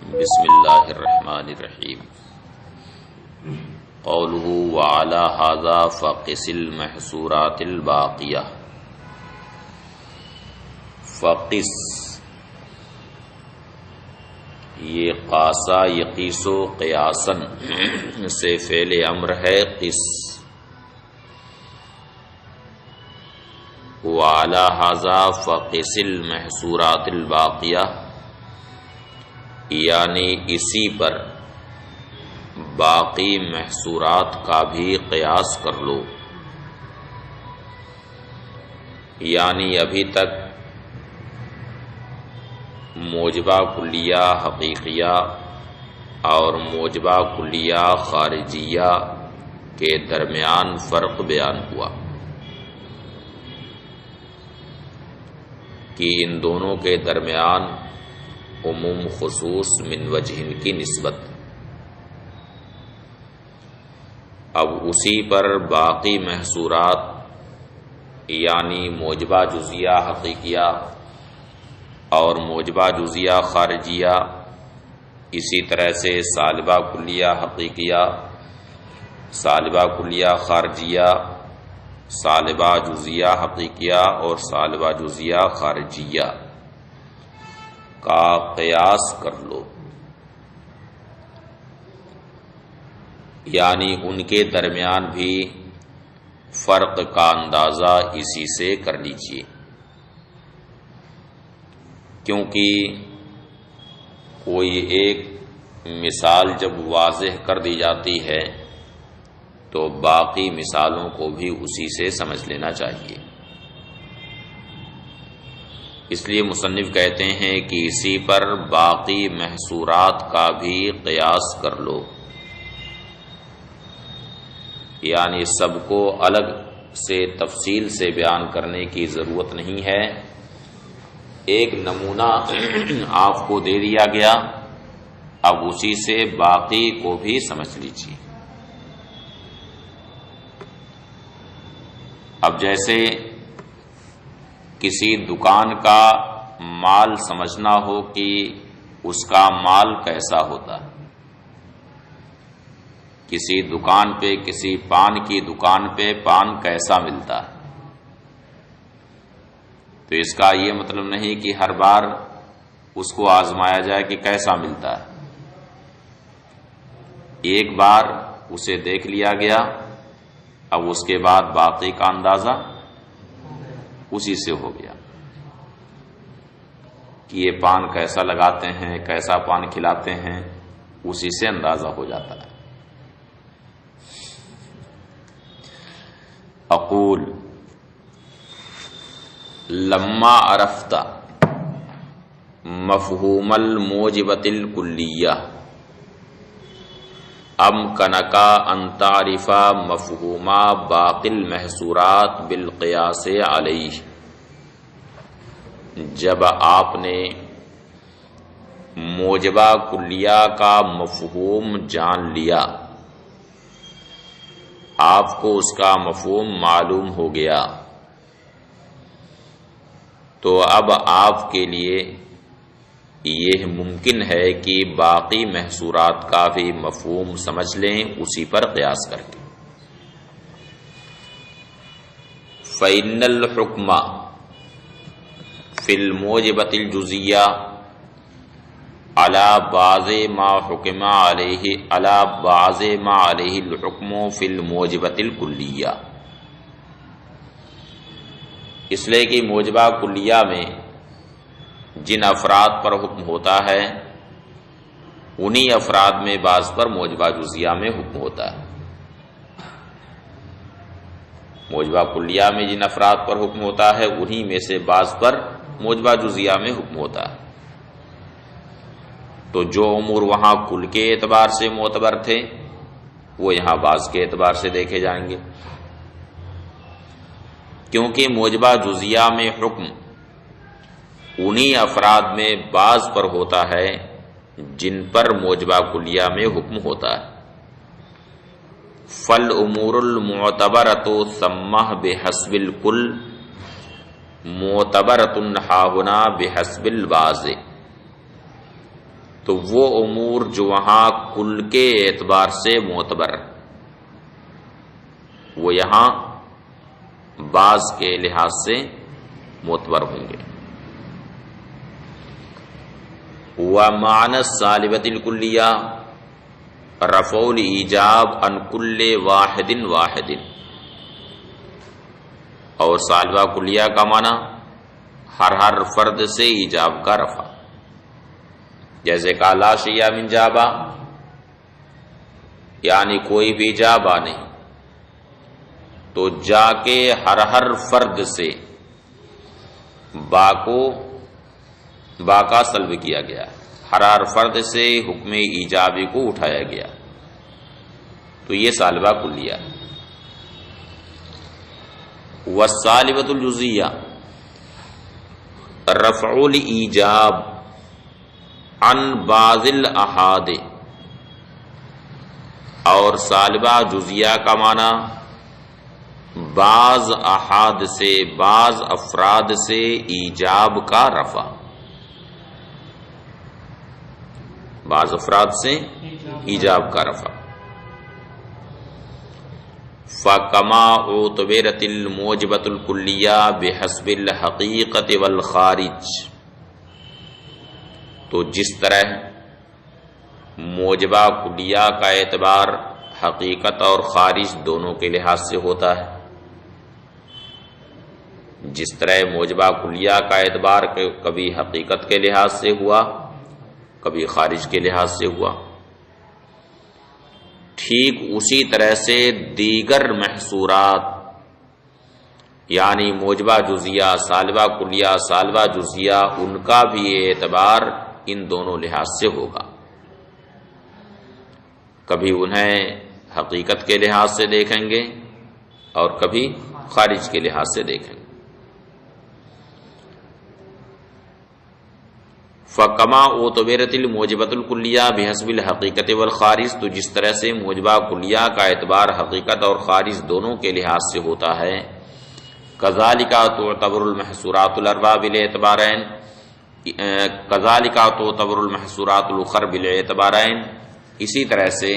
بسم اللہ الرحمن الرحیم قوله وعلى هذا فقس المحصورات الباقیہ۔ فقس یہ قاسا یقیس و قیاسن سے فعل امر ہے قس۔ وعلى هذا فقس المحصورات الباقیہ یعنی اسی پر باقی محصورات کا بھی قیاس کر لو، یعنی ابھی تک موجبہ کلیہ حقیقیہ اور موجبہ کلیہ خارجیہ کے درمیان فرق بیان ہوا کہ ان دونوں کے درمیان عموم خصوص من وجہن کی نسبت۔ اب اسی پر باقی محصورات یعنی موجبہ جزیہ حقیقیہ اور موجبہ جزیہ خارجیہ، اسی طرح سے سالبہ کلیہ حقیقیہ، سالبہ کلیہ خارجیہ، سالبہ جزیہ حقیقیہ اور سالبہ جزیہ خارجیہ کا قیاس کر لو، یعنی ان کے درمیان بھی فرق کا اندازہ اسی سے کر لیجیے، کیونکہ کوئی ایک مثال جب واضح کر دی جاتی ہے تو باقی مثالوں کو بھی اسی سے سمجھ لینا چاہیے۔ اس لیے مصنف کہتے ہیں کہ اسی پر باقی محصورات کا بھی قیاس کر لو، یعنی سب کو الگ سے تفصیل سے بیان کرنے کی ضرورت نہیں ہے، ایک نمونہ آپ کو دے دیا گیا، اب اسی سے باقی کو بھی سمجھ لیجیے۔ اب جیسے کسی دکان کا مال سمجھنا ہو کہ اس کا مال کیسا ہوتا ہے، کسی دکان پہ کسی پان کی دکان پہ پان کیسا ملتا ہے، تو اس کا یہ مطلب نہیں کہ ہر بار اس کو آزمایا جائے کہ کیسا ملتا ہے، ایک بار اسے دیکھ لیا گیا، اب اس کے بعد باقی کا اندازہ اسی سے ہو گیا کہ یہ پان کیسا لگاتے ہیں، کیسا پان کھلاتے ہیں، اسی سے اندازہ ہو جاتا ہے۔ اقول لما عرفت مفہوم الموجبۃ الکلیہ امکنک ان تعرف مفہوم باقی المحصورات بالقیاس علیہ۔ جب آپ نے موجبہ کلیہ کا مفہوم جان لیا، آپ کو اس کا مفہوم معلوم ہو گیا، تو اب آپ کے لیے یہ ممکن ہے کہ باقی محصورات کا بھی مفہوم سمجھ لیں اسی پر قیاس کر کے۔ فَإِنَّ الْحُكْمَ فِي الْمُوجِبَةِ الْجُزِيَّةِ عَلَى بَعْضِ مَا حُكِمَ عَلَيْهِ عَلَى بَعْضِ مَا عَلَيْهِ الْحُكْمُ فِي الْمُوجِبَةِ الْكُلِّيَّةِ، اس لیے کہ موجبہ کلیہ میں جن افراد پر حکم ہوتا ہے انہی افراد میں بعض پر موجبہ جزیہ میں حکم ہوتا ہے۔ موجبہ کلیہ میں جن افراد پر حکم ہوتا ہے انہی میں سے بعض پر موجبہ جزیہ میں حکم ہوتا ہے، تو جو امور وہاں کل کے اعتبار سے معتبر تھے وہ یہاں بعض کے اعتبار سے دیکھے جائیں گے، کیونکہ موجبہ جزیہ میں حکم انہی افراد میں بعض پر ہوتا ہے جن پر موجبہ کلیہ میں حکم ہوتا ہے۔ فالامور المعتبرۃ ثمہ بحسب الکل معتبرۃ ہاہنا بحسب البعض، تو وہ امور جو وہاں کل کے اعتبار سے معتبر، وہ یہاں بعض کے لحاظ سے معتبر ہوں گے۔ وَمَعْنَى السَّالِبَةِ الْكُلِّيَّةِ رَفْعُ الْإِيجَابِ عَنْ كُلِّ وَاحِدٍ وَاحِدٍ، اور سالبہ کلیہ کا معنی ہر فرد سے ایجاب کا رفع، جیسے کہا لا شیء من جابا، یعنی کوئی بھی جابا نہیں، تو جا کے ہر فرد سے با کا سلب کیا گیا، ہر فرد سے حکم ایجابی کو اٹھایا گیا، تو یہ سالبہ کلیہ ہے۔ والسالبۃ الجزیہ رفع الایجاب عن بعض الاحاد، اور سالبہ جزیہ کا معنی بعض احاد سے، بعض افراد سے ایجاب کا رفع، بعض افراد سے ایجاب کا رفع۔ فَكَمَا اُعْتُبِرَتِ الْمُوجِبَةُ الْكُلِّيَّةُ بِحَسْبِ الْحَقِيقَةِ وَالْخَارِجِ، تو جس طرح موجبہ کلیہ کا اعتبار حقیقت اور خارج دونوں کے لحاظ سے ہوتا ہے، جس طرح موجبہ کلیہ کا اعتبار کبھی حقیقت کے لحاظ سے ہوا، کبھی خارج کے لحاظ سے ہوا، ٹھیک اسی طرح سے دیگر محصورات یعنی موجبہ جزیہ، سالبہ کلیہ، سالبہ جزیہ، ان کا بھی اعتبار ان دونوں لحاظ سے ہوگا، کبھی انہیں حقیقت کے لحاظ سے دیکھیں گے اور کبھی خارج کے لحاظ سے دیکھیں گے۔ فَكَمَا اُعْتُبِرَتِ الْمُوجِبَةُ الْكُلِّيَّةُ بِحَسْبِ الْحَقِيقَةِ وَالْخَارِجِ، تو جس طرح سے موجبہ کلیہ کا اعتبار حقیقت اور خارج دونوں کے لحاظ سے ہوتا ہے، كَذَلِكَ تُعْتَبَرُ الْمَحْصُورَاتُ الْأَرْبَعَةُ بِالْاعْتِبَارَيْنِ، كَذَلِكَ تُعْتَبَرُ الْمَحْصُورَاتُ الْأُخَرَ بِالْاعْتِبَارَيْنِ، اسی طرح سے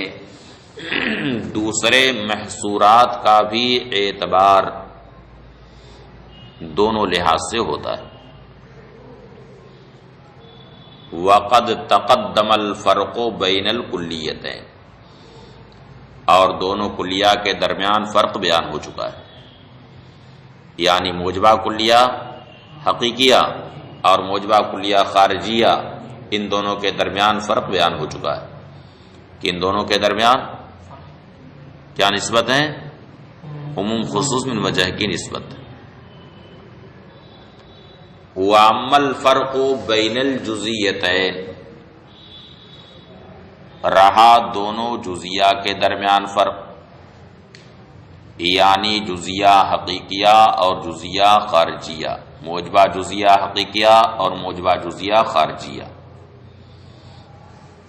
دوسرے محصورات کا بھی اعتبار دونوں لحاظ سے ہوتا ہے۔ وَقَدْ تَقَدَّمَ الْفَرْقُ بَيْنَ الْكُلِّيَّتَيْنِ، اور دونوں کلیہ کے درمیان فرق بیان ہو چکا ہے، یعنی موجبہ کلیہ حقیقیہ اور موجبہ کلیہ خارجیہ، ان دونوں کے درمیان فرق بیان ہو چکا ہے کہ ان دونوں کے درمیان کیا نسبت ہے؟ عموم خصوص من وجہ کی نسبت۔ وَأَمَّا الْفَرْقُ بَيْنَ الْجُزِيَّتَيْنِ، رہا دونوں جزیہ کے درمیان فرق، یعنی جزیہ حقیقیہ اور جزیہ خارجیہ، موجبہ جزیہ حقیقیہ اور موجبہ جزیہ خارجیہ،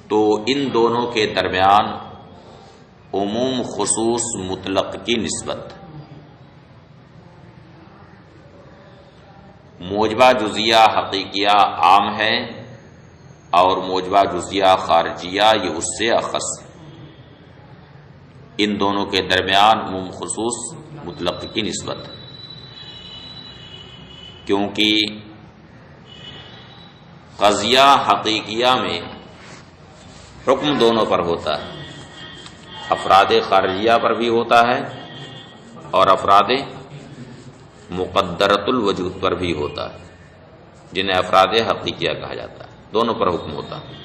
تو ان دونوں کے درمیان عموم خصوص مطلق کی نسبت، موجبہ جزیہ حقیقیہ عام ہے اور موجبہ جزیہ خارجیہ یہ اس سے اخص ہے، ان دونوں کے درمیان عموم خصوص مطلق کی نسبت، کیونکہ قضیہ حقیقیہ میں حکم دونوں پر ہوتا ہے، افراد خارجیہ پر بھی ہوتا ہے اور افراد مقدرۃ الوجود پر بھی ہوتا ہے، جنہیں افراد حقیقیہ کہا جاتا ہے، دونوں پر حکم ہوتا ہے۔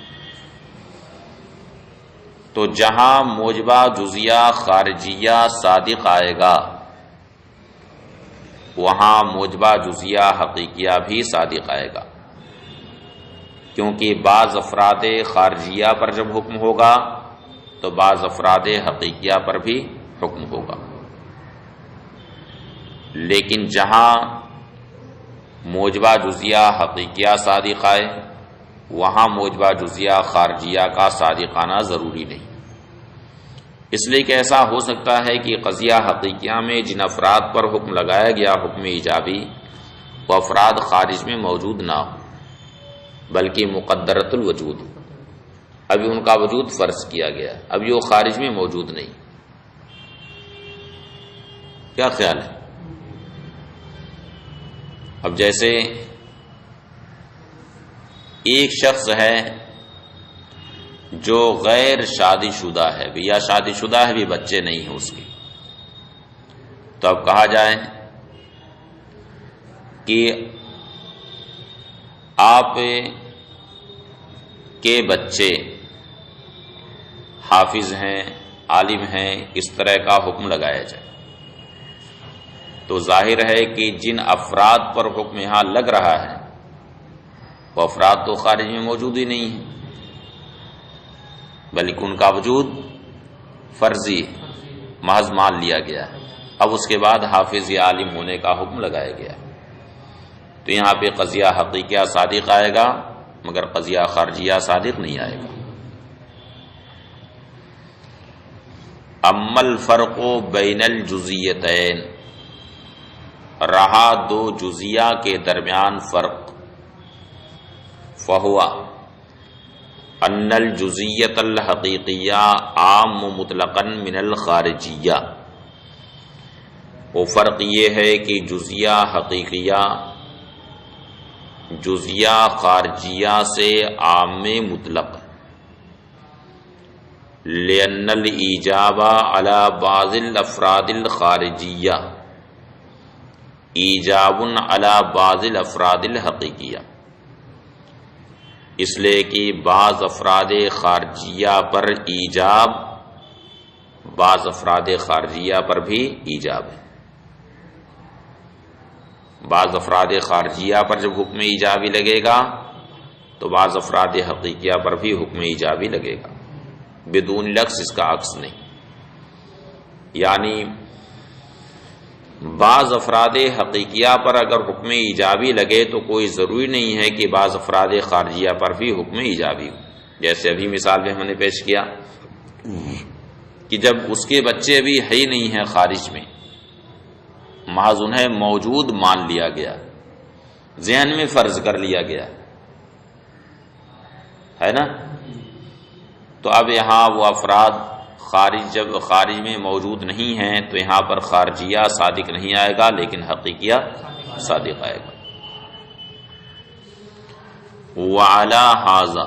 تو جہاں موجبہ جزیہ خارجیہ صادق آئے گا، وہاں موجبہ جزیہ حقیقیہ بھی صادق آئے گا، کیونکہ بعض افراد خارجیہ پر جب حکم ہوگا تو بعض افراد حقیقیہ پر بھی حکم ہوگا، لیکن جہاں موجبہ جزیہ حقیقیہ صادق آئے وہاں موجبہ جزیہ خارجیہ کا صادق آنا ضروری نہیں، اس لیے کہ ایسا ہو سکتا ہے کہ قضیہ حقیقیہ میں جن افراد پر حکم لگایا گیا حکم ایجابی، وہ افراد خارج میں موجود نہ ہو بلکہ مقدرۃ الوجود ہو، ابھی ان کا وجود فرض کیا گیا، ابھی وہ خارج میں موجود نہیں. کیا خیال ہے؟ اب جیسے ایک شخص ہے جو غیر شادی شدہ ہے، یا شادی شدہ ہے بھی بچے نہیں ہیں اس کے، تو اب کہا جائے کہ آپ کے بچے حافظ ہیں، عالم ہیں، اس طرح کا حکم لگایا جائے، تو ظاہر ہے کہ جن افراد پر حکم یہاں لگ رہا ہے وہ افراد تو خارج میں موجود ہی نہیں ہیں، بلکہ ان کا وجود فرضی محض مان لیا گیا ہے. اب اس کے بعد حافظ یا عالم ہونے کا حکم لگایا گیا، تو یہاں پہ قضیہ حقیقیہ صادق آئے گا مگر قضیہ خارجیہ صادق نہیں آئے گا. اما الفرق بین الجزئیتین، رہا دو جزیہ کے درمیان فرق، فہو ان الجزئیۃ الحقیقیہ عام مطلقا من الخارجیہ، وہ فرق یہ ہے کہ جزیہ حقیقیہ جزیہ خارجیہ سے عام مطلق، لأن الإیجاب علی بعض الافراد الخارجیہ ایجاب علی بعض الافراد الحقیقیہ، اس لیے کہ بعض افراد خارجیہ پر ایجاب بعض افراد خارجیہ پر بھی ایجاب ہے. بعض افراد خارجیہ پر جب حکم ایجابی لگے گا تو بعض افراد حقیقیہ پر بھی حکم ایجابی لگے گا، بدون لفظ اس کا عکس نہیں. یعنی بعض افراد حقیقیہ پر اگر حکم ایجابی لگے تو کوئی ضروری نہیں ہے کہ بعض افراد خارجیہ پر بھی حکم ایجابی ہو. جیسے ابھی مثال میں ہم نے پیش کیا کہ جب اس کے بچے بھی ہے ہی نہیں ہیں خارج میں، محض انہیں موجود مان لیا گیا، ذہن میں فرض کر لیا گیا ہے نا، تو اب یہاں وہ افراد جب خارج میں موجود نہیں ہیں تو یہاں پر خارجیہ صادق نہیں آئے گا لیکن حقیقیہ صادق آئے گا. وعلی ھذا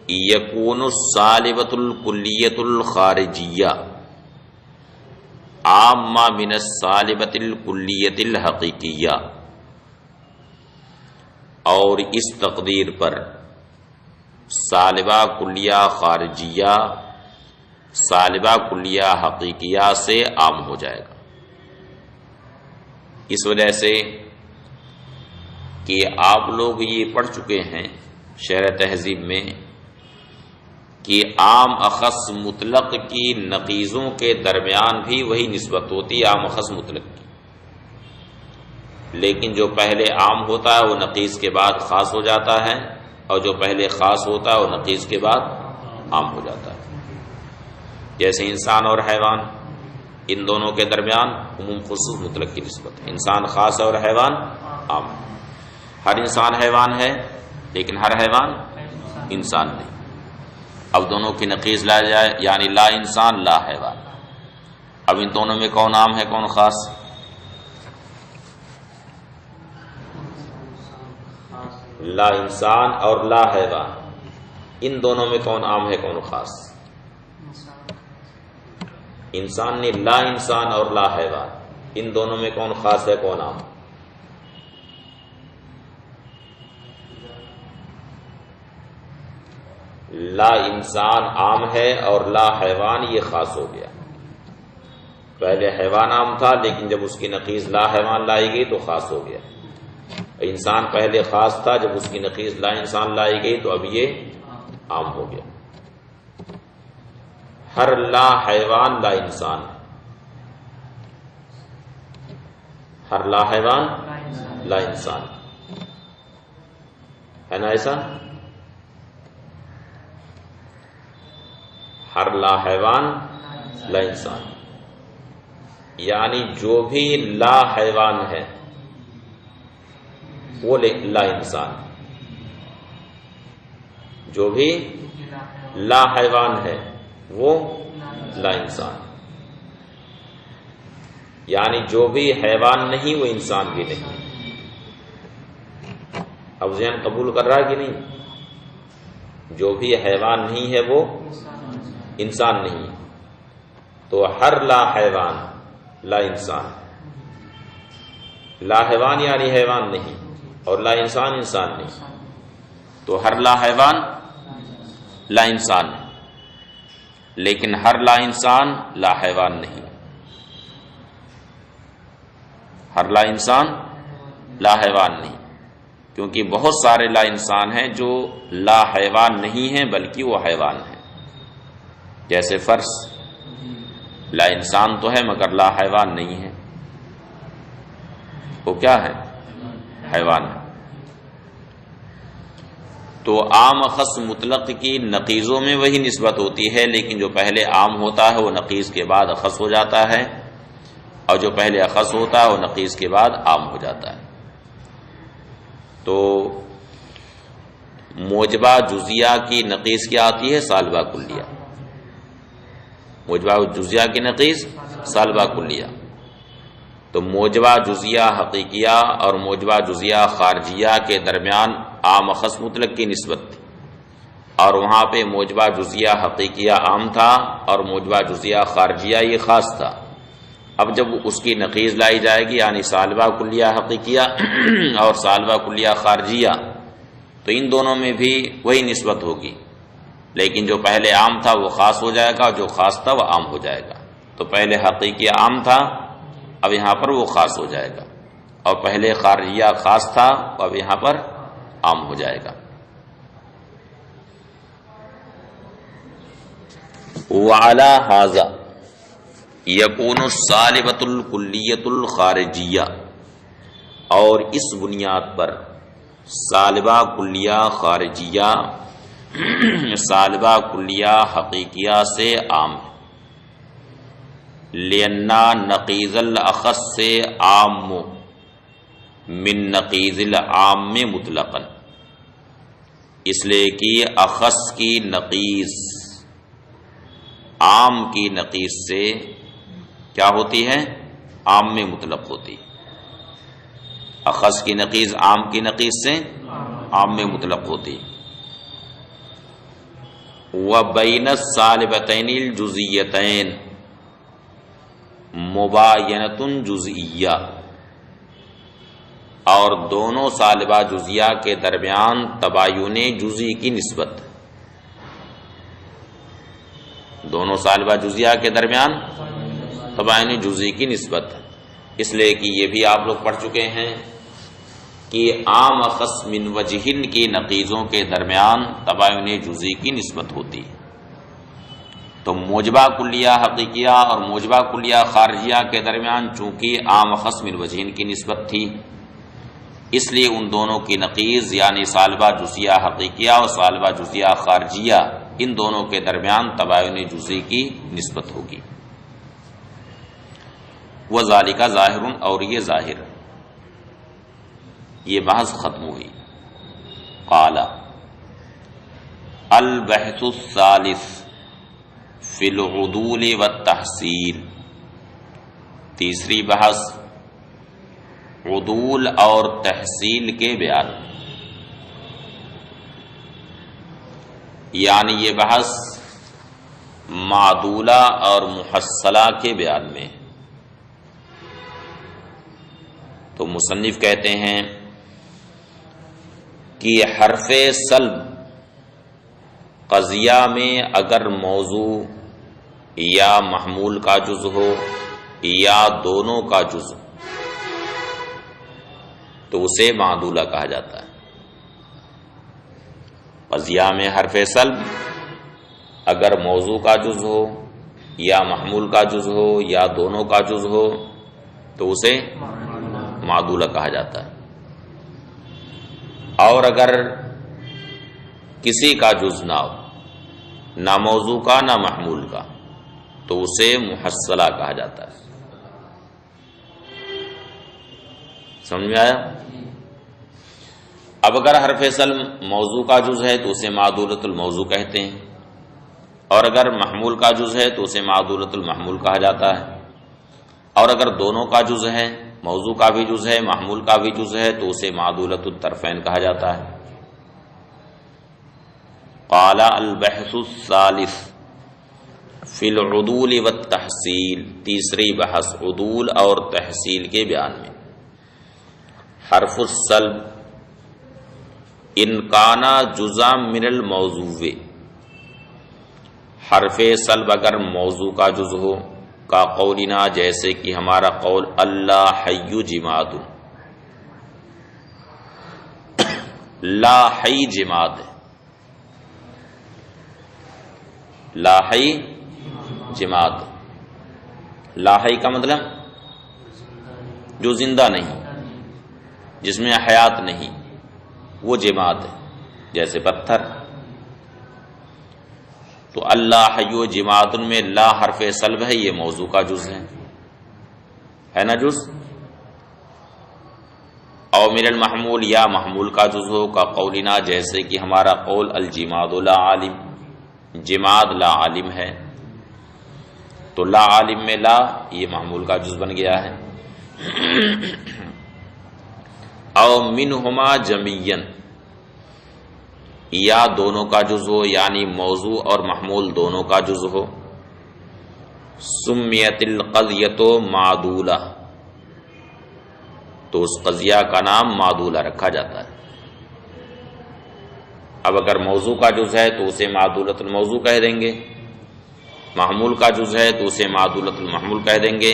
یکون السالبۃ الکلیۃ الخارجیہ عامہ من السالبۃ الکلیۃ الحقیقیہ، اور اس تقدیر پر سالبہ کلیہ خارجیہ سالبہ کلیہ حقیقیہ سے عام ہو جائے گا. اس وجہ سے کہ آپ لوگ یہ پڑھ چکے ہیں شرح تہذیب میں کہ عام اخص مطلق کی نقیضوں کے درمیان بھی وہی نسبت ہوتی ہے عام اخص مطلق کی، لیکن جو پہلے عام ہوتا ہے وہ نقیض کے بعد خاص ہو جاتا ہے، اور جو پہلے خاص ہوتا ہے وہ نقیض کے بعد عام ہو جاتا ہے. جیسے انسان اور حیوان، ان دونوں کے درمیان عموم خصوص مطلق کی نسبت ہے. انسان خاص ہے اور حیوان عام. ہر انسان حیوان ہے لیکن ہر حیوان انسان نہیں. اب دونوں کی نقیض لا جائے یعنی لا انسان لا حیوان. اب ان دونوں میں کون عام ہے کون خاص؟ لا انسان اور لا حیوان، ان دونوں میں کون عام ہے کون خاص؟ انسان نے لا انسان اور لا حیوان، ان دونوں میں کون خاص ہے کون عام؟ لا انسان عام ہے اور لا حیوان یہ خاص ہو گیا. پہلے حیوان عام تھا لیکن جب اس کی نقیض لا حیوان لائی گئی تو خاص ہو گیا. انسان پہلے خاص تھا، جب اس کی نقیض لا انسان لائی گئی تو اب یہ عام ہو گیا. ہر لا حیوان لا انسان، ہر لا حیوان لا انسان ہے نا ایسا؟ ہر لا حیوان لا انسان، یعنی جو بھی لا حیوان ہے وہ لا انسان. جو بھی لا حیوان ہے وہ لا انسان، یعنی جو بھی حیوان نہیں وہ انسان بھی نہیں۔ اب ذہن قبول کر رہا ہے کہ نہیں؟ جو بھی حیوان نہیں ہے وہ انسان نہیں، تو ہر لا حیوان لا انسان، لا حیوان یعنی حیوان نہیں، اور لا انسان انسان نہیں، تو ہر لا حیوان لا انسان ہے، لیکن ہر لا انسان لا حیوان نہیں، ہر لا انسان لا حیوان نہیں، کیونکہ بہت سارے لا انسان ہیں جو لا حیوان نہیں ہیں بلکہ وہ حیوان ہیں، جیسے فرض لا انسان تو ہے مگر لا حیوان نہیں ہے، وہ کیا ہے؟ حیوان ہے۔ تو عام خص مطلق کی نقیضوں میں وہی نسبت ہوتی ہے، لیکن جو پہلے عام ہوتا ہے وہ نقیض کے بعد اخص ہو جاتا ہے، اور جو پہلے اخص ہوتا ہے وہ نقیض کے بعد عام ہو جاتا ہے۔ تو موجبہ جزیہ کی نقیض کیا آتی ہے؟ سالبہ کلیہ۔ موجبہ جزیہ کی نقیض سالبہ کلیہ۔ تو موجبہ جزیہ حقیقیہ اور موجبہ جزیہ خارجیہ کے درمیان عام اخص مطلق کی نسبت تھی، اور وہاں پہ موجبہ جزیہ حقیقیہ عام تھا اور موجبہ جزیہ خارجیہ یہ خاص تھا۔ اب جب اس کی نقیض لائی جائے گی، یعنی سالبہ کلیہ حقیقیہ اور سالبہ کلیہ خارجیہ، تو ان دونوں میں بھی وہی نسبت ہوگی، لیکن جو پہلے عام تھا وہ خاص ہو جائے گا اور جو خاص تھا وہ عام ہو جائے گا۔ تو پہلے حقیقیہ عام تھا، اب یہاں پر وہ خاص ہو جائے گا، اور پہلے خارجیہ خاص تھا، اب یہاں پر عام ہو جائے گا۔ وعلی ھذا یکون السالبۃ الکلیۃ الخارجیہ، اور اس بنیاد پر سالبہ کلیہ خارجیہ سالبہ کلیہ حقیقیہ سے عام ہے، لأن نقیض الاخص سے عام من نقیض العام مطلقاً، اس لیے کہ اخص کی نقیض عام کی نقیض سے کیا ہوتی ہے؟ عام میں مطلق ہوتی۔ اخص کی نقیض عام کی نقیض سے عام میں مطلق ہوتی۔ وبین السالبتین الجزئیتین مباینۃ جزئیہ، اور دونوں سالبہ جزیہ کے درمیان تباین جزئی کی نسبت، دونوں سالبہ جزیہ کے درمیان تباین جزئی کی نسبت، اس لیے کہ یہ بھی آپ لوگ پڑھ چکے ہیں کہ عام اخص من وجہن کی نقیضوں کے درمیان تباین جزئی کی نسبت ہوتی ہے۔ تو موجبہ کلیہ حقیقیہ اور موجبہ کلیہ خارجیہ کے درمیان چونکہ عام اخص من وجہن کی نسبت تھی، اس لیے ان دونوں کی نقیض یعنی سالبہ جزیہ حقیقیہ اور سالبہ جزیہ خارجیہ، ان دونوں کے درمیان تباین جزئی کی نسبت ہوگی۔ وذالک ظاہر، اور یہ ظاہر، یہ بحث ختم ہوئی۔ قال البحث الثالث فی العدول والتحصیل، تیسری بحث عدول اور تحصیل کے بیان، یعنی یہ بحث معدولہ اور محصلہ کے بیان میں۔ تو مصنف کہتے ہیں کہ حرف سلب قضیہ میں اگر موضوع یا محمول کا جز ہو یا دونوں کا جز، تو اسے معدولہ کہا جاتا ہے۔ قضیہ میں حرف سلب اگر موضوع کا جز ہو یا محمول کا جز ہو یا دونوں کا جز ہو تو اسے معدولہ کہا جاتا ہے، اور اگر کسی کا جز نہ ہو، نہ موضوع کا نہ محمول کا، تو اسے محصلہ کہا جاتا ہے۔ سمجھ میں آیا؟ اب اگر حرف سلب موضوع کا جز ہے تو اسے معدولۃ الموضوع کہتے ہیں، اور اگر محمول کا جز ہے تو اسے معدولۃ المحمول کہا جاتا ہے، اور اگر دونوں کا جز ہے، موضوع کا بھی جز ہے محمول کا بھی جز ہے، تو اسے معدولۃ الطرفین کہا جاتا ہے۔ قال البحث الثالث فی العدول والتحصیل، تیسری بحث عدول اور تحصیل کے بیان میں۔ حرف السلب ان کانا جزءا من الموضوع، حرف سلب اگر موضوع کا جز ہو، کا قولنا جیسے کہ ہمارا قول اللہ حی جماد، لا حی جماد ہے، لا حی جماد، لا حی کا مطلب جو زندہ نہیں، جس میں حیات نہیں، وہ جماد ہے، جیسے پتھر۔ تو اللہ حی جماد میں لا حرف سلب ہے، یہ موضوع کا جز ہے نا جز۔ او من المحمول یا محمول کا جز ہو، کا قولنا جیسے کہ ہمارا قول الجماد لا عالم، جماد لا عالم ہے، تو لا عالم میں لا یہ محمول کا جز بن گیا ہے۔ او منہما جمعین یا دونوں کا جز ہو، یعنی موضوع اور محمول دونوں کا جز ہو، سمیت القضیۃ معدولہ، تو اس قضیہ کا نام معدولہ رکھا جاتا ہے۔ اب اگر موضوع کا جز ہے تو اسے معدولۃ الموضوع کہہ دیں گے، محمول کا جز ہے تو اسے معدولۃ المحمول کہہ دیں گے،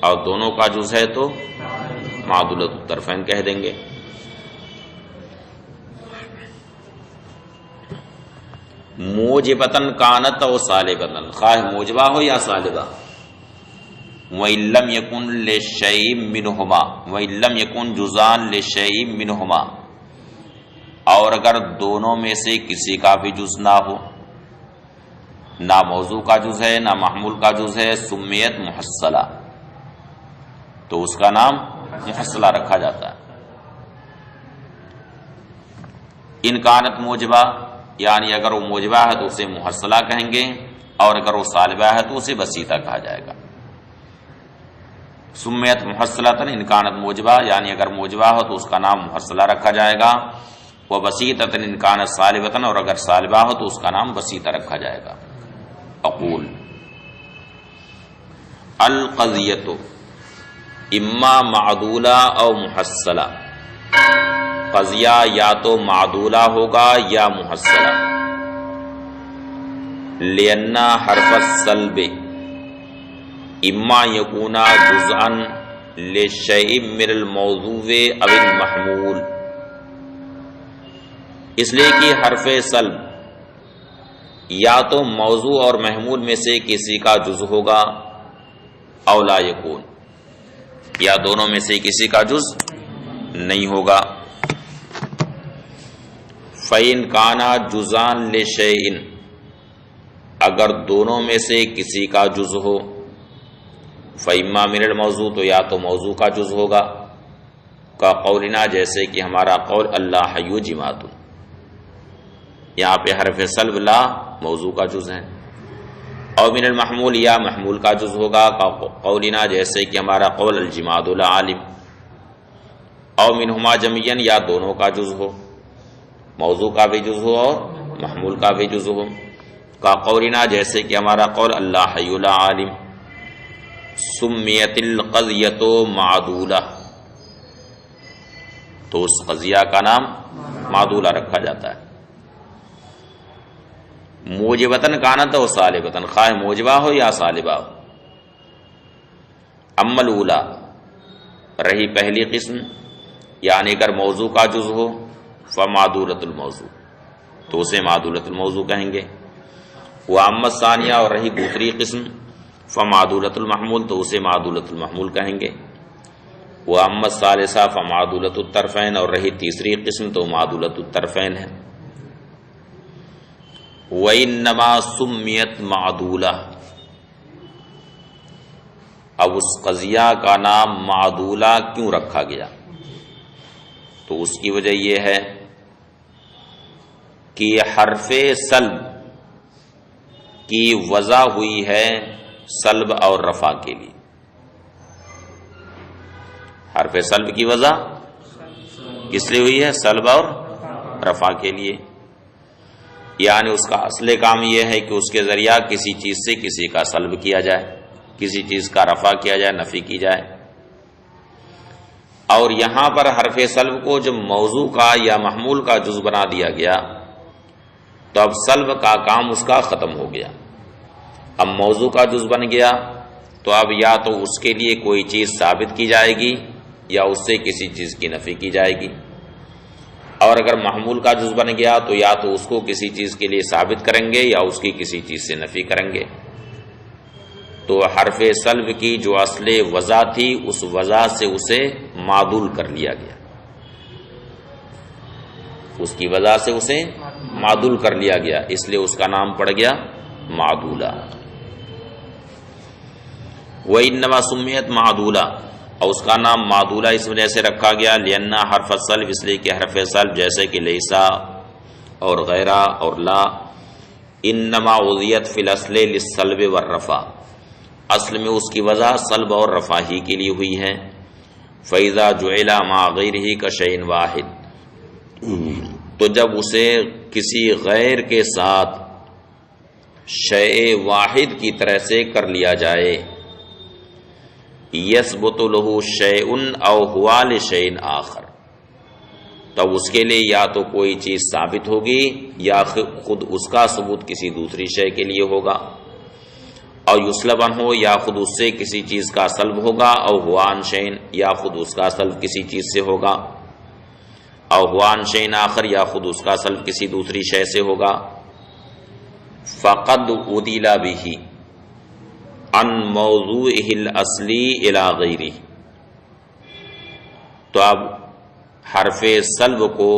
اور دونوں کا جز ہے تو معدولۃ الطرفین کہہ دیں گے۔ موجبتن کانت و سالبتن، خواہ موجبہ ہو یا سالبہ، وَإِن لَّمْ يَكُن لِّشَيْءٍ مِّنْهُمَا وَإِن لَّمْ يَكُن جُزْءًا لِّشَيْءٍ مِّنْهُمَا، اور اگر دونوں میں سے کسی کا بھی جز نہ ہو، نہ موضوع کا جز ہے نہ محمول کا جز ہے، سمیت محصلہ، تو اس کا نام محصلہ رکھا جاتا ہے۔ ان کانت موجبہ، یعنی اگر وہ موجبہ ہے تو اسے محصلہ کہیں گے، اور اگر وہ سالبہ ہے تو اسے بسیطہ کہا جائے گا۔ سمیت محصلۃ ان کانت موجبہ، یعنی اگر موجبہ ہو تو اس کا نام محصلہ رکھا جائے گا، وہ بسیطۃ ان کانت سالبۃ، اور اگر سالبہ ہو تو اس کا نام بسیطہ رکھا جائے گا۔ اقول القضیۃ اما معدولہ او محصلہ، قضیہ یا تو معدولہ ہوگا یا محصلہ، لأن حرف السلب اما یکون جزءا لشیء من الموضوع او المحمول، اس لیے کہ حرف سلب یا تو موضوع اور محمول میں سے کسی کا جز ہوگا، او لا یکون، یا دونوں میں سے کسی کا جز نہیں ہوگا۔ فَإِن كَانَ جُزْءًا لِشَيْءٍ، اگر دونوں میں سے کسی کا جز ہو، فَإِمَّا مِنَ الْمَوْضُوع، تو یا تو موضوع کا جز ہوگا، کا قولنا جیسے کہ ہمارا قول اللہ حی جماد، یہاں پہ حرف سلب لا موضوع کا جز ہے، او من المحمول یا محمول کا جز ہوگا، کا قولنا جیسے کہ ہمارا قول الجماد لا عالم، او منہما جمعین یا دونوں کا جز ہو، موضوع کا بھی جز ہو اور محمول کا بھی جز ہو، کا قولنا جیسے کہ ہمارا قول اللہ حی لا عالم، سمیت القضیۃ معدولہ، تو اس قضیہ کا نام معدولہ رکھا جاتا ہے۔ موجبتن کانت و سالبتن، خواہ موجبہ ہو یا سالبہ ہو۔ اما الاولی، رہی پہلی قسم، یعنی اگر موضوع کا جز ہو، فمعدولۃ الموضوع، تو اسے معدولۃ الموضوع کہیں گے۔ واما الثانیہ، اور رہی دوسری قسم، فمعدولۃ المحمول، تو اسے معدولۃ المحمول کہیں گے۔ واما الثالثہ فمعدولۃ الطرفین، اور رہی تیسری قسم تو معدولۃ الطرفین ہے۔ وَإِنَّمَا سُمِّيَتْ مَعْدُولَةً، اب اس قضیہ کا نام معدولہ کیوں رکھا گیا؟ تو اس کی وجہ یہ ہے کہ حرف سلب کی وضع ہوئی ہے سلب اور رفع کے لیے. حرف سلب کی وضع کس لیے ہوئی ہے؟ سلب اور رفع کے لیے. یعنی اس کا اصل کام یہ ہے کہ اس کے ذریعہ کسی چیز سے کسی کا سلب کیا جائے، کسی چیز کا رفع کیا جائے، نفی کی جائے. اور یہاں پر حرف سلب کو جب موضوع کا یا محمول کا جز بنا دیا گیا تو اب سلب کا کام اس کا ختم ہو گیا. اب موضوع کا جز بن گیا تو اب یا تو اس کے لیے کوئی چیز ثابت کی جائے گی یا اس سے کسی چیز کی نفی کی جائے گی. اور اگر محمول کا جز بن گیا تو یا تو اس کو کسی چیز کے لیے ثابت کریں گے یا اس کی کسی چیز سے نفی کریں گے. تو حرف سلب کی جو اصل وضع تھی اس وضع سے اسے معدول کر لیا گیا، اس کی وضع سے اسے معدول کر لیا گیا، اس لیے اس کا نام پڑ گیا معدولہ. وَإِنَّمَا سُمِّيَتْ مَعْدُولَةً، اور اس کا نام معدولہ اس وجہ سے رکھا گیا لأن حرف سلب، اس لیے کہ حرف سلب جیسے کہ لیسا اور غیرہ اور لا انما وضعت فی الاصل للسلب والرفع، اصل میں اس کی وضع سلب اور رفع ہی کے لیے ہوئی ہے. فَإِذَا جُعِلَ مَعَ غَيْرِهِ كَشَيْءٍ وَاحِدٍ، تو جب اسے کسی غیر کے ساتھ شیء واحد کی طرح سے کر لیا جائے، یثبت له شیء او هو لشیء آخر، تب اس کے لیے یا تو کوئی چیز ثابت ہوگی یا خود اس کا ثبوت کسی دوسری شے کے لیے ہوگا، اور یسلب عنہ، یا خود اس سے کسی چیز کا سلب ہوگا، او هو عن شیء، یا خود اس کا سلب کسی چیز سے ہوگا، او هو عن شیء آخر، یا خود اس کا سلب کسی دوسری شے سے ہوگا. فقد عدل به عن موضوعه الاصلی الى غیرہ، تو اب حرف سلب کو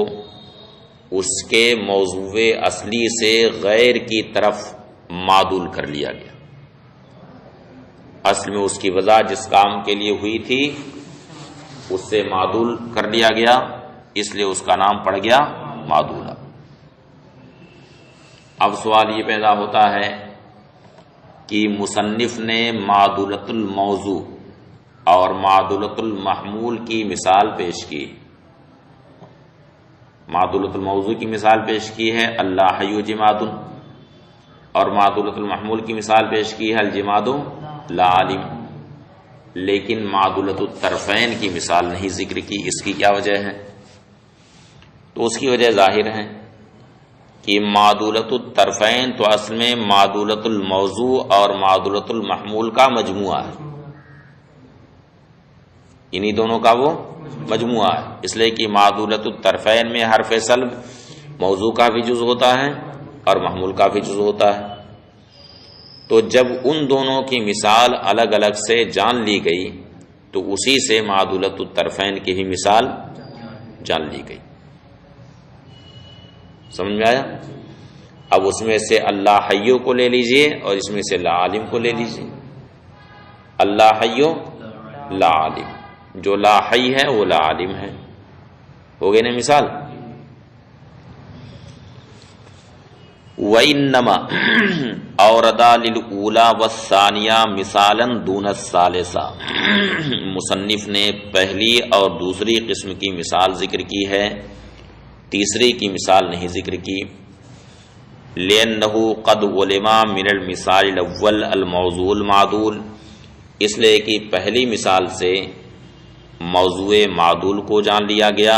اس کے موضوع اصلی سے غیر کی طرف معدول کر لیا گیا. اصل میں اس کی وضع جس کام کے لیے ہوئی تھی اس سے معدول کر لیا گیا، اس لیے اس کا نام پڑ گیا معدولہ. اب سوال یہ پیدا ہوتا ہے کہ مصنف نے معدولۃ الموضوع اور معدولۃ المحمول کی مثال پیش کی. معدولۃ الموضوع کی مثال پیش کی ہے اللہ حی جماد، اور معدولۃ المحمول کی مثال پیش کی ہے الجماد لا عالم، لیکن معدولۃ الطرفین کی مثال نہیں ذکر کی. اس کی کیا وجہ ہے؟ تو اس کی وجہ ظاہر ہے کہ معدولۃ الطرفین تو اصل میں معدولۃ الموضوع اور معدولۃ المحمول کا مجموعہ ہے، انہی دونوں کا وہ مجموعہ ہے. اس لیے کہ معدولۃ الطرفین میں حرف سلب موضوع کا بھی جز ہوتا ہے اور محمول کا بھی جز ہوتا ہے. تو جب ان دونوں کی مثال الگ الگ سے جان لی گئی تو اسی سے معدولۃ الطرفین کی بھی مثال جان لی گئی. سمجھ میں آیا؟ اب اس میں سے اللہ حیو کو لے لیجئے اور اس میں سے لا عالم کو لے لیجئے. اللہ حیو لا عالم، جو لا حی ہے وہ لا عالم ہے. ہو گئی نا مثال؟ وَإِنَّمَا أَوْرَدَ لِلْأُولَى وَالثَّانِيَةِ مِثَالًا دُونَ الثَّالِثَةِ، مصنف نے پہلی اور دوسری قسم کی مثال ذکر کی ہے، تیسری کی مثال نہیں ذکر کی. لِأَنَّهُ قَدْ عُلِمَ مِنَ الْمِثَالِ الْأَوَّلِ الْمَوْضُوعُ الْمَعْدُولُ، اس لیے کہ پہلی مثال سے موضوع معدول کو جان لیا گیا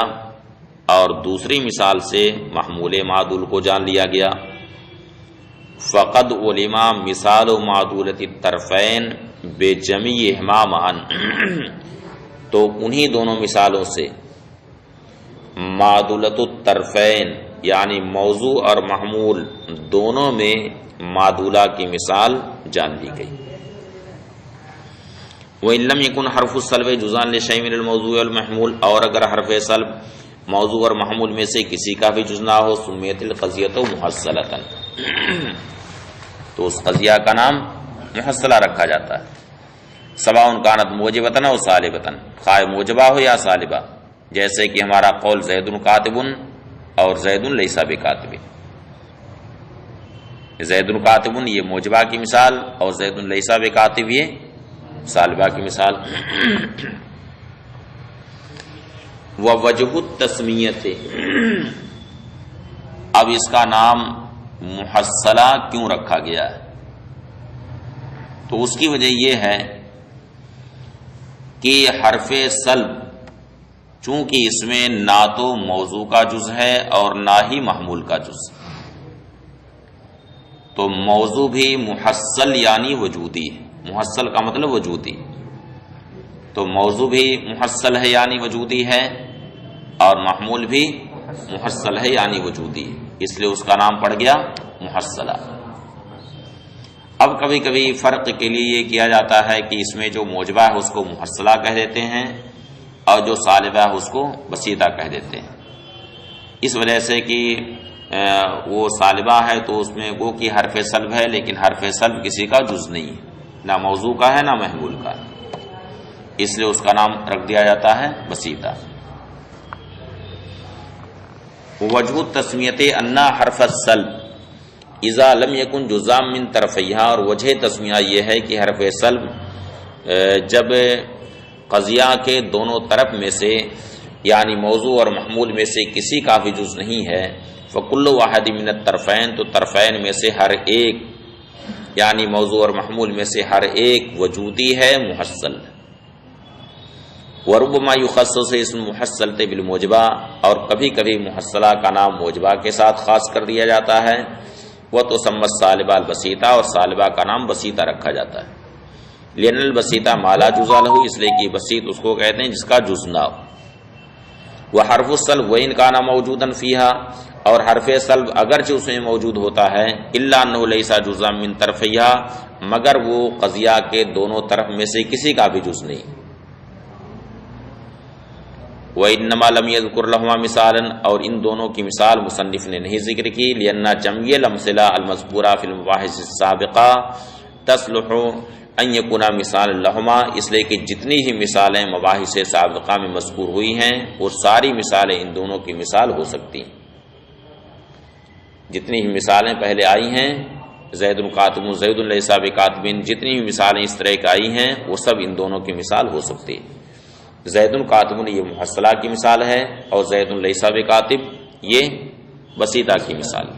اور دوسری مثال سے محمول معدول کو جان لیا گیا. فقد علما مثال معدولۃ الطرفین بجمیعہما معا، تو انہی دونوں مثالوں سے معدولۃ الطرفین یعنی موضوع اور محمول دونوں میں معدولہ کی مثال جان لی گئی. وَإِن لَّمْ يَكُنْ حَرْفُ السَّلْبِ جُزْءًا لِشَيْءٍ مِنَ الْمَوْضُوعِ وَالْمَحْمُولِ، اور اگر حرف سلب موضوع اور محمول میں سے کسی کا بھی جز نہ ہو سمیت القضیۃ محصلۃ، تو اس قضیہ کا نام محصلہ رکھا جاتا ہے. سواء کانت موجبۃ او سالبۃ، خواہ موجبہ ہو یا سالبہ. جیسے کہ ہمارا قول زید کاتب اور زید لیس بکاتب. زید کاتب یہ موجبہ کی مثال اور زید لیس بکاتب یہ سالبہ کی مثال. ووجہ التسمیۃ، اب اس کا نام محصلہ کیوں رکھا گیا ہے؟ تو اس کی وجہ یہ ہے کہ حرف سلب چونکہ اس میں نہ تو موضوع کا جز ہے اور نہ ہی محمول کا جز، تو موضوع بھی محصل یعنی وجودی ہے. محصل کا مطلب وجودی، تو موضوع بھی محصل ہے یعنی وجودی ہے اور محمول بھی محصل ہے یعنی وجودی ہے، اس لیے اس کا نام پڑ گیا محصلہ. اب کبھی کبھی فرق کے لیے یہ کیا جاتا ہے کہ اس میں جو موجبہ ہے اس کو محصلہ کہہ دیتے ہیں اور جو سالبہ ہے اس کو بسیطہ کہہ دیتے ہیں. اس وجہ سے کہ وہ سالبہ ہے تو اس میں گو کی حرف سلب ہے، لیکن حرف سلب کسی کا جز نہیں ہے، نہ موضوع کا ہے نہ محمول کا ہے، اس لیے اس کا نام رکھ دیا جاتا ہے بسیطہ. وجہ التسمیۃ ان حرف السلب اذا لم یکن جزءا من طرفیہا، اور وجہ تسمیہ یہ ہے کہ حرف سلب جب قضیہ کے دونوں طرف میں سے یعنی موضوع اور محمول میں سے کسی کا بھی جز نہیں ہے، فکل واحد من الطرفین، تو طرفین میں سے ہر ایک یعنی موضوع اور محمول میں سے ہر ایک وجودی ہے محصل. وربما یخصص اسم محصل بالموجبہ، اور کبھی کبھی محصلہ کا نام موجبہ کے ساتھ خاص کر دیا جاتا ہے. وہ تو سمت سالبہ البسیطہ، اور سالبہ کا نام بسیطہ رکھا جاتا ہے. لأن البسیطہ ما لا جز لہ، اس لیے کہ بسیط اس کو کہتے ہیں جس کا جز نہ ہو. وحرف السلب وإن کان موجودا فیہا، اور حرف سلب اگرچہ اس میں موجود ہوتا ہے، الا انہ لیس جزءا من طرفیہا، مگر وہ قضیہ کے دونوں طرف میں سے کسی کا بھی جز نہیں. وإنما لم يذكر لهما مثالا، اور ان دونوں کی مثال مصنف نے نہیں ذکر کی. لأن جميع الأمثلة المذكورة في المباحث السابقة تصلح ان يكون مثالا لهما، اس لیے کہ جتنی ہی مثالیں مباحث سابقہ میں مذکور ہوئی ہیں وہ ساری مثالیں ان دونوں کی مثال ہو سکتی ہیں. جتنی ہی مثالیں پہلے آئی ہیں زید کاتب زید لیس بکاتب، جتنی ہی مثالیں اس طرح کی آئی ہیں وہ سب ان دونوں کی مثال ہو سکتی ہے. زید کاتب یہ محصلہ کی مثال ہے اور زید لیس بکاتب یہ بسیطہ کی مثال ہے.